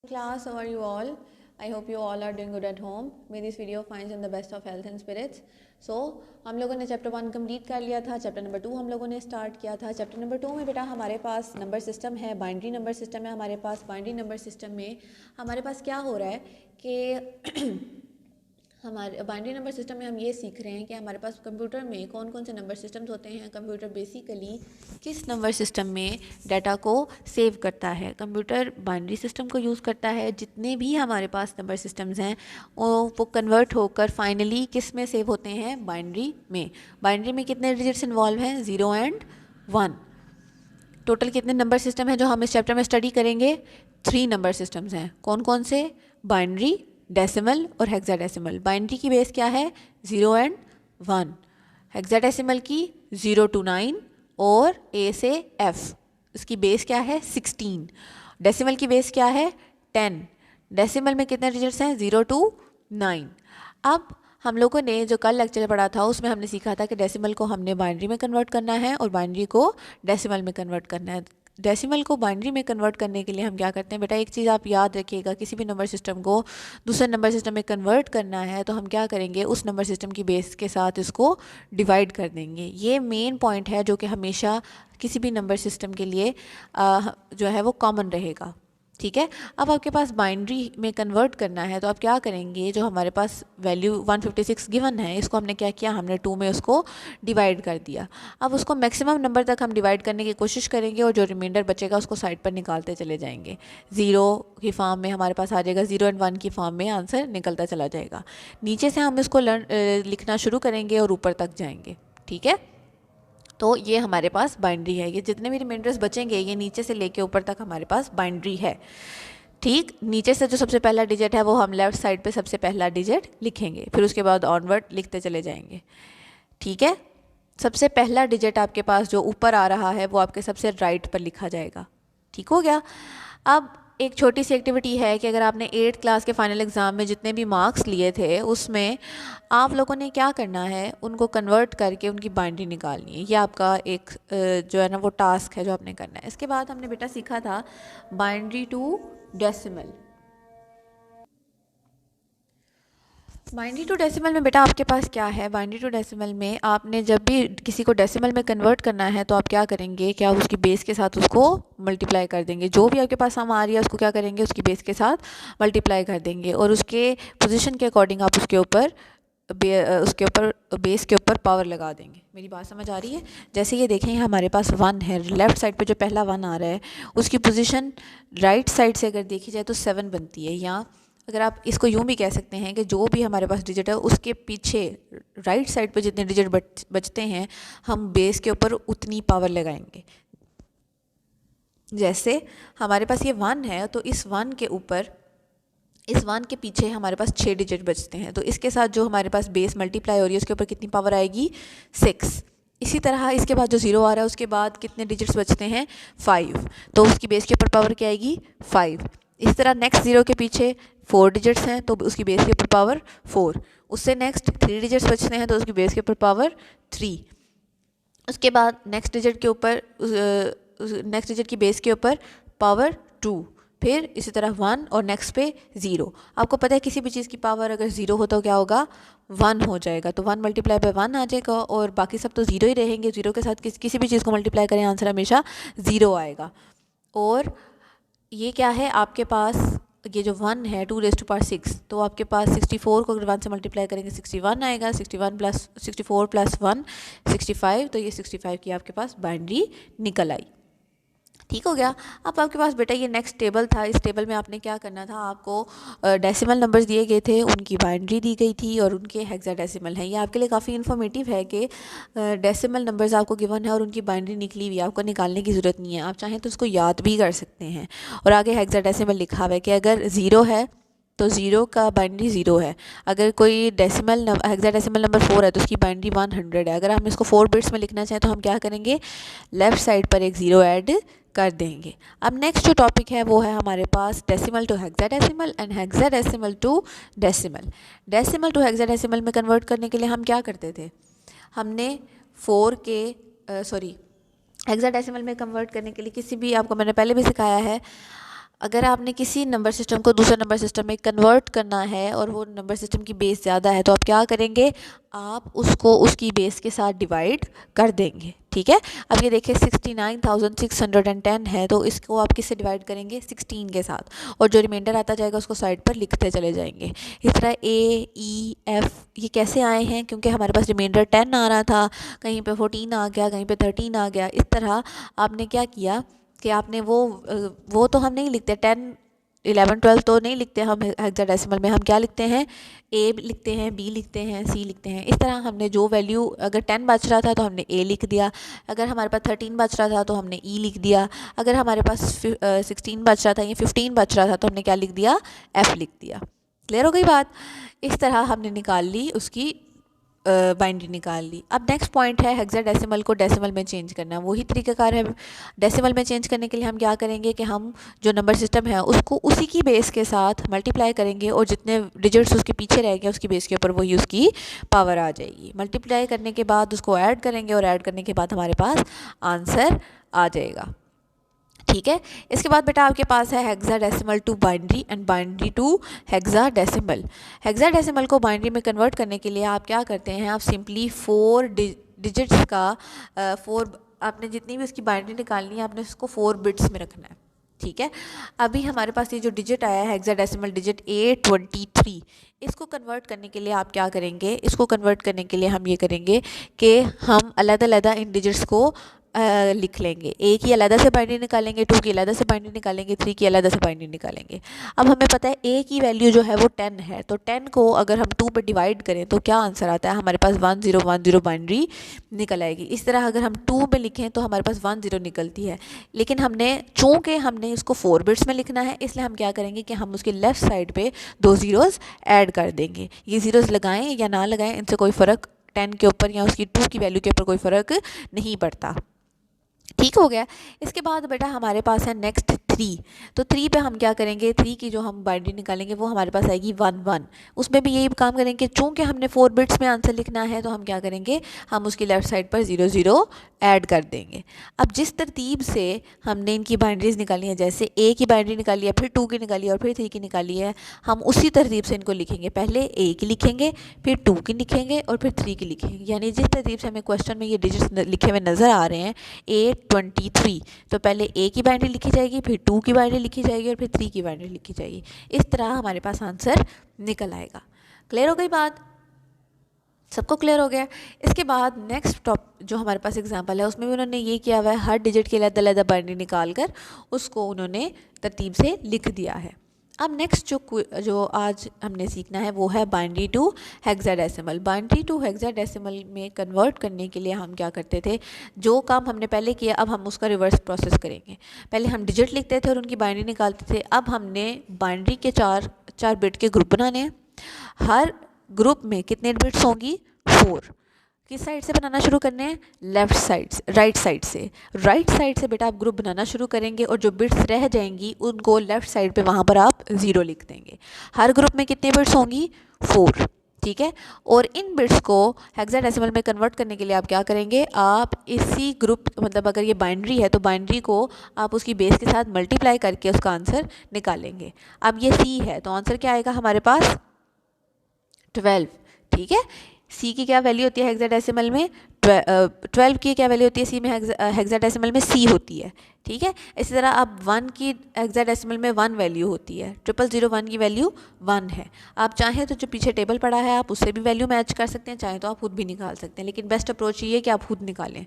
class, how are you all? I hope you all are doing good at home. May this video finds in the best of health and spirits. So हम लोगों ने chapter 1 complete कर लिया था. Chapter number 2 हम लोगों ने start किया था. चैप्टर नंबर 2 में बेटा हमारे पास नंबर सिस्टम है, बाइनरी नंबर सिस्टम है हमारे पास. बाइनरी नंबर सिस्टम में हमारे पास क्या हो रहा है कि हमारे बाइनरी नंबर सिस्टम में हम ये सीख रहे हैं कि हमारे पास कंप्यूटर में कौन कौन से नंबर सिस्टम्स होते हैं. कंप्यूटर बेसिकली किस नंबर सिस्टम में डाटा को सेव करता है. कंप्यूटर बाइनरी सिस्टम को यूज़ करता है. जितने भी हमारे पास नंबर सिस्टम्स हैं वो कन्वर्ट होकर फाइनली किस में सेव होते हैं, बाइनरी में. बाइनरी में कितने डिजिट्स इन्वॉल्व हैं, 0 and 1. टोटल कितने नंबर सिस्टम हैं जो हम इस चैप्टर में स्टडी करेंगे, 3 नंबर सिस्टम्स हैं. कौन कौन से, बाइनरी, डेसिमल और हेक्साडेसिमल. बाइनरी की बेस क्या है, 0 and 1. हेक्साडेसिमल की 0 to 9 और A से F. इसकी बेस क्या है, 16. डेसिमल की बेस क्या है, 10. डेसिमल में कितने डिजिट्स हैं, 0 to 9. अब हम लोगों ने जो कल लेक्चर पढ़ा था उसमें हमने सीखा था कि डेसिमल को हमने बाइनरी में कन्वर्ट करना है और बाइनरी को डेसिमल में कन्वर्ट करना है. डेसिमल को बाइनरी में कन्वर्ट करने के लिए हम क्या करते हैं बेटा, एक चीज़ आप याद रखिएगा, किसी भी नंबर सिस्टम को दूसरे नंबर सिस्टम में कन्वर्ट करना है तो हम क्या करेंगे, उस नंबर सिस्टम की बेस के साथ इसको डिवाइड कर देंगे. ये मेन पॉइंट है जो कि हमेशा किसी भी नंबर सिस्टम के लिए जो है वो कॉमन रहेगा. ठीक है. अब आपके पास बाइनरी में कन्वर्ट करना है तो आप क्या करेंगे, जो हमारे पास वैल्यू 156 गिवन है इसको हमने क्या किया, हमने 2 में उसको डिवाइड कर दिया. अब उसको मैक्सिमम नंबर तक हम डिवाइड करने की कोशिश करेंगे और जो रिमाइंडर बचेगा उसको साइड पर निकालते चले जाएंगे. 0 की फॉर्म में हमारे पास आ जाएगा, 0 and 1 की फॉर्म में आंसर निकलता चला जाएगा. नीचे से हम इसको लिखना शुरू करेंगे और ऊपर तक जाएंगे. ठीक है. तो ये हमारे पास बाइनरी है. ये जितने भी रिमाइंडर्स बचेंगे ये नीचे से लेके ऊपर तक हमारे पास बाइनरी है. ठीक. नीचे से जो सबसे पहला डिजिट है वो हम लेफ़्ट साइड पे सबसे पहला डिजिट लिखेंगे, फिर उसके बाद ऑनवर्ड लिखते चले जाएंगे. ठीक है. सबसे पहला डिजिट आपके पास जो ऊपर आ रहा है वो आपके सबसे राइट पर लिखा जाएगा. ठीक हो गया. अब एक छोटी सी एक्टिविटी है कि अगर आपने 8th क्लास के फाइनल एग्ज़ाम में जितने भी मार्क्स लिए थे उसमें आप लोगों ने क्या करना है, उनको कन्वर्ट करके उनकी बाइनरी निकालनी है. ये आपका एक जो है ना वो टास्क है जो आपने करना है. इसके बाद हमने बेटा सीखा था binary to decimal. Binary to decimal में बेटा आपके पास क्या है, बाइनरी टू डेसिमल में आपने जब भी किसी को डेसिमल में कन्वर्ट करना है तो आप क्या करेंगे, क्या उसकी बेस के साथ उसको मल्टीप्लाई कर देंगे. जो भी आपके पास सम आ रही है उसको क्या करेंगे, उसकी बेस के साथ मल्टीप्लाई कर देंगे और उसके पोजीशन के अकॉर्डिंग आप उसके ऊपर बेस के ऊपर पावर लगा देंगे. मेरी बात समझ आ रही है. जैसे ये देखें हमारे पास 1 है, लेफ़्ट साइड पे जो पहला 1 आ रहा है उसकी पोजीशन राइट साइड से अगर देखी जाए तो 7 बनती है. या अगर आप इसको यूँ भी कह सकते हैं कि जो भी हमारे पास डिजिट है उसके पीछे राइट साइड पे जितने डिजिट बचते हैं हम बेस के ऊपर उतनी पावर लगाएंगे. जैसे हमारे पास ये 1 है तो इस 1 के ऊपर, इस 1 के पीछे हमारे पास 6 डिजिट बचते हैं तो इसके साथ जो हमारे पास बेस मल्टीप्लाई हो रही है उसके ऊपर कितनी पावर आएगी, 6. इसी तरह इसके बाद जो 0 आ रहा है उसके बाद कितने डिजिट्स बचते हैं, 5. तो उसकी बेस के ऊपर पावर क्या आएगी, 5. इस तरह नेक्स्ट 0 के पीछे 4 डिजिट्स हैं तो उसकी बेस के ऊपर पावर 4. उससे नेक्स्ट 3 डिजिट्स बचते हैं तो उसकी बेस के ऊपर पावर 3. उसके बाद नेक्स्ट डिजिट के ऊपर नेक्स्ट डिजिट की बेस के ऊपर पावर 2. फिर इसी तरह 1 और नेक्स्ट पे 0. आपको पता है किसी भी चीज़ की पावर अगर 0 हो तो क्या होगा, 1 हो जाएगा. तो 1 मल्टीप्लाई बाय 1 आ जाएगा और बाकी सब तो 0 ही रहेंगे. 0 के साथ किसी भी चीज़ को मल्टीप्लाई करें आंसर हमेशा 0 आएगा. और ये क्या है आपके पास, ये जो 1 है 2 raised to power 6 तो आपके पास 64 को अगर 1 से मल्टीप्लाई करेंगे 61 आएगा. 61 प्लस 64 प्लस 1 65. तो ये 65 की आपके पास बाइनरी निकल आई. ठीक हो गया. अब आपके पास बेटा ये नेक्स्ट टेबल था. इस टेबल में आपने क्या करना था, आपको डेसिमल नंबर्स दिए गए थे, उनकी बाइनरी दी गई थी और उनके हेक्साडेसिमल हैं. ये आपके लिए काफ़ी इन्फॉर्मेटिव है कि डेसिमल नंबर्स आपको गिवन है और उनकी बाइनरी निकली हुई है, आपको निकालने की ज़रूरत नहीं है. आप चाहें तो उसको याद भी कर सकते हैं. और आगे हेक्साडेसिमल लिखा हुआ है कि अगर 0 है तो 0 का बाइनरी 0 है. अगर कोई डेसिमल हेक्साडेसिमल नंबर 4 है तो उसकी बाइनरी 100 है. अगर हम इसको 4 बिट्स में लिखना चाहें तो हम क्या करेंगे, लेफ़्ट साइड पर एक 0 ऐड कर देंगे. अब नेक्स्ट जो टॉपिक है वो है हमारे पास decimal to hexadecimal and hexadecimal to decimal. Decimal to hexadecimal में कन्वर्ट करने के लिए हम क्या करते थे, हमने 4 के हेक्साडेसिमल में कन्वर्ट करने के लिए किसी भी, आपको मैंने पहले भी सिखाया है, अगर आपने किसी नंबर सिस्टम को दूसरे नंबर सिस्टम में कन्वर्ट करना है और वो नंबर सिस्टम की बेस ज़्यादा है तो आप क्या करेंगे, आप उसको उसकी बेस के साथ डिवाइड कर देंगे। ठीक है, अब ये देखिए 69,610 है, तो इसको आप किससे डिवाइड करेंगे, 16 के साथ, और जो रिमाइंडर आता जाएगा उसको साइड पर लिखते चले जाएंगे। इस तरह A, E, F ये कैसे आए हैं, क्योंकि हमारे पास रिमाइंडर 10 आ रहा था, कहीं पे 14 आ गया, कहीं पे 13 आ गया। इस तरह आपने क्या किया कि आपने वो तो हम नहीं लिखते, 10, 11, 12 तो नहीं लिखते हम हेक्साडेसिमल में, हम क्या लिखते हैं, ए लिखते हैं, बी लिखते हैं, सी लिखते हैं। इस तरह हमने जो वैल्यू, अगर 10 बच रहा था तो हमने ए लिख दिया, अगर हमारे पास 13 बच रहा था तो हमने ई लिख दिया, अगर हमारे पास 16 बच रहा था या 15 बच रहा था तो हमने क्या लिख दिया, एफ लिख दिया। क्लियर हो गई बात। इस तरह हमने निकाल ली उसकी बाइनरी निकाल ली। अब नेक्स्ट पॉइंट है हेक्साडेसिमल को डेसिमल में चेंज करना। वही तरीकाकार है। डेसिमल में चेंज करने के लिए हम क्या करेंगे कि हम जो नंबर सिस्टम है उसको उसी की बेस के साथ मल्टीप्लाई करेंगे और जितने डिजिट्स उसके पीछे रहेंगे उसकी बेस के ऊपर वही उसकी पावर आ जाएगी। मल्टीप्लाई करने के बाद उसको ऐड करेंगे और ऐड करने के बाद हमारे पास आंसर आ जाएगा। ठीक है, इसके बाद बेटा आपके पास है hexadecimal to binary and binary to hexadecimal. Hexadecimal को बाइनरी में कन्वर्ट करने के लिए आप क्या करते हैं, आप सिंपली 4 डिजिट्स का 4, आपने जितनी भी उसकी बाइनरी निकालनी है आपने उसको 4 बिट्स में रखना है। ठीक है, अभी हमारे पास ये जो डिजिट आया है हेक्साडेसिमल डिजिट A23, इसको कन्वर्ट करने के लिए आप क्या करेंगे, इसको कन्वर्ट करने के लिए हम ये करेंगे कि हम अलग-अलग इन डिजिट्स को लिख लेंगे। ए की अलग से बाइनरी निकालेंगे, 2 की अलग से बाइनरी निकालेंगे, 3 की अलग से बाइनरी निकालेंगे। अब हमें पता है ए की वैल्यू जो है वो 10 है, तो 10 को अगर हम 2 पे डिवाइड करें तो क्या आंसर आता है, हमारे पास 1010 बाइनरी निकल आएगी। इस तरह अगर हम 2 में लिखें तो हमारे पास 10 निकलती है, लेकिन चूँकि हमने इसको 4 बिट्स में लिखना है इसलिए हम क्या करेंगे कि हम उसकी लेफ़्ट साइड पर 2 ज़ीरोज़ ऐड कर देंगे। ये ज़ीरोज़ लगाएँ या ना लगाएँ इनसे कोई फ़र्क 10 के ऊपर या उसकी 2 की वैल्यू के ऊपर कोई फ़र्क नहीं पड़ता। ठीक हो गया। इसके बाद बेटा हमारे पास है नेक्स्ट 3, तो 3 पे हम क्या करेंगे, 3 की जो हम बाइनरी निकालेंगे वो हमारे पास आएगी 1 1। उसमें भी यही काम करेंगे, चूँकि हमने 4 बिट्स में आंसर लिखना है तो हम क्या करेंगे, हम उसकी लेफ़्ट साइड पर 0 0 ऐड कर देंगे। अब जिस तरतीब से हमने इनकी बाइनरीज निकाली है, जैसे ए की बाइनरी निकाली है, फिर 2 की निकाली है और फिर 3 की निकाली है, हम उसी तरतीब से इनको लिखेंगे। पहले ए की लिखेंगे, फिर 2 की लिखेंगे और फिर 3 की लिखेंगे। यानी जिस तरतीब से हमें क्वेश्चन में ये डिजिट्स लिखे हुए नज़र आ रहे हैं A23, तो पहले ए की बाइनरी लिखी जाएगी, फिर 2 की बाइनरी लिखी जाएगी और फिर 3 की बाइनरी लिखी जाएगी। इस तरह हमारे पास आंसर निकल आएगा। क्लियर हो गई बात, सबको क्लियर हो गया। इसके बाद नेक्स्ट जो हमारे पास एग्जांपल है उसमें भी उन्होंने ये किया हुआ है, हर डिजिट के लिए अलग बाइनरी निकाल कर उसको उन्होंने तरतीब से लिख दिया है। अब नेक्स्ट जो आज हमने सीखना है वो है binary to hexadecimal. Binary to hexadecimal में कन्वर्ट करने के लिए हम क्या करते थे, जो काम हमने पहले किया अब हम उसका रिवर्स प्रोसेस करेंगे। पहले हम डिजिट लिखते थे और उनकी बाइनरी निकालते थे, अब हमने बाइनरी के 4 बिट के ग्रुप बनाने हैं। हर ग्रुप में कितने बिट्स होंगी, 4। किस साइड से बनाना शुरू करने हैं, लेफ्ट साइड से, राइट साइड से। राइट साइड से बेटा आप ग्रुप बनाना शुरू करेंगे और जो बिट्स रह जाएंगी उनको लेफ्ट साइड पे वहाँ पर आप 0 लिख देंगे। हर ग्रुप में कितने बिट्स होंगी, 4। ठीक है, और इन बिट्स को हेक्साडेसिमल में कन्वर्ट करने के लिए आप क्या करेंगे, आप इसी ग्रुप, मतलब अगर ये बाइनरी है तो बाइनरी को आप उसकी बेस के साथ मल्टीप्लाई करके उसका आंसर निकालेंगे। अब ये सी है तो आंसर क्या आएगा हमारे पास, 12। ठीक है, सी की क्या वैल्यू होती है हेक्साडेसिमल में, 12 की क्या वैल्यू होती है सी में, हेक्साडेसिमल में सी होती है। ठीक है, इसी तरह अब 1 की हेक्साडेसिमल में 1 वैल्यू होती है, 0001 की वैल्यू 1 है। आप चाहें तो जो पीछे टेबल पड़ा है आप उससे भी वैल्यू मैच कर सकते हैं, चाहें तो आप खुद भी निकाल सकते हैं, लेकिन बेस्ट अप्रोच ये है कि आप खुद निकालें।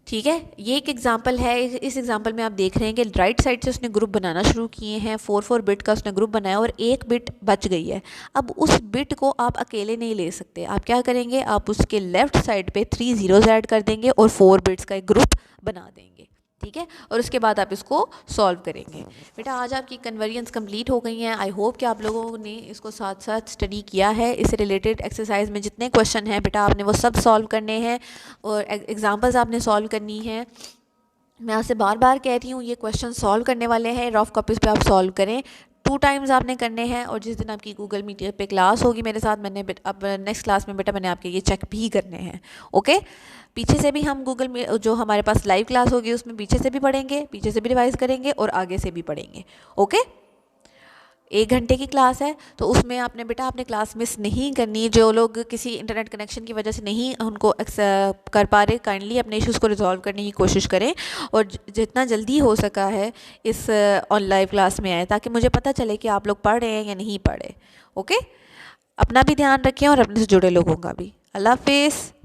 ठीक है, ये एक एग्जांपल है। इस एग्जांपल में आप देख रहे हैं कि राइट साइड से उसने ग्रुप बनाना शुरू किए हैं, 4 बिट का उसने ग्रुप बनाया और 1 बिट बच गई है। अब उस बिट को आप अकेले नहीं ले सकते, आप क्या करेंगे, आप उसके लेफ्ट साइड पे 3 ज़ीरोज़ ऐड कर देंगे और 4 बिट्स का एक ग्रुप बना देंगे। ठीक है, और उसके बाद आप इसको सॉल्व करेंगे। बेटा आज आपकी कन्वर्जेंस कंप्लीट हो गई हैं। आई होप कि आप लोगों ने इसको साथ साथ स्टडी किया है। इससे रिलेटेड एक्सरसाइज में जितने क्वेश्चन हैं बेटा आपने वो सब सॉल्व करने हैं और एग्जांपल्स आपने सॉल्व करनी है। मैं आपसे बार बार कह रही हूँ ये क्वेश्चन सॉल्व करने वाले हैं, रफ कॉपीज़ पे आप सॉल्व करें। 2 टाइम्स आपने करने हैं, और जिस दिन आपकी गूगल मीट पे क्लास होगी मेरे साथ, मैंने अब नेक्स्ट क्लास में बेटा मैंने आपके ये चेक भी करने हैं। ओके, पीछे से भी हम गूगल में जो हमारे पास लाइव क्लास होगी उसमें पीछे से भी पढ़ेंगे, पीछे से भी रिवाइज करेंगे और आगे से भी पढ़ेंगे। ओके, 1 घंटे की क्लास है, तो उसमें आपने बेटा आपने क्लास मिस नहीं करनी। जो लोग किसी इंटरनेट कनेक्शन की वजह से नहीं उनको कर पा रहे, काइंडली अपने इश्यूज़ को रिजॉल्व करने की कोशिश करें और जितना जल्दी हो सका है इस ऑन लाइव क्लास में आए, ताकि मुझे पता चले कि आप लोग पढ़ रहे हैं या नहीं पढ़ रहे। ओके, अपना भी ध्यान रखें और अपने से जुड़े लोगों का भी। अल्लाह हाफिज़।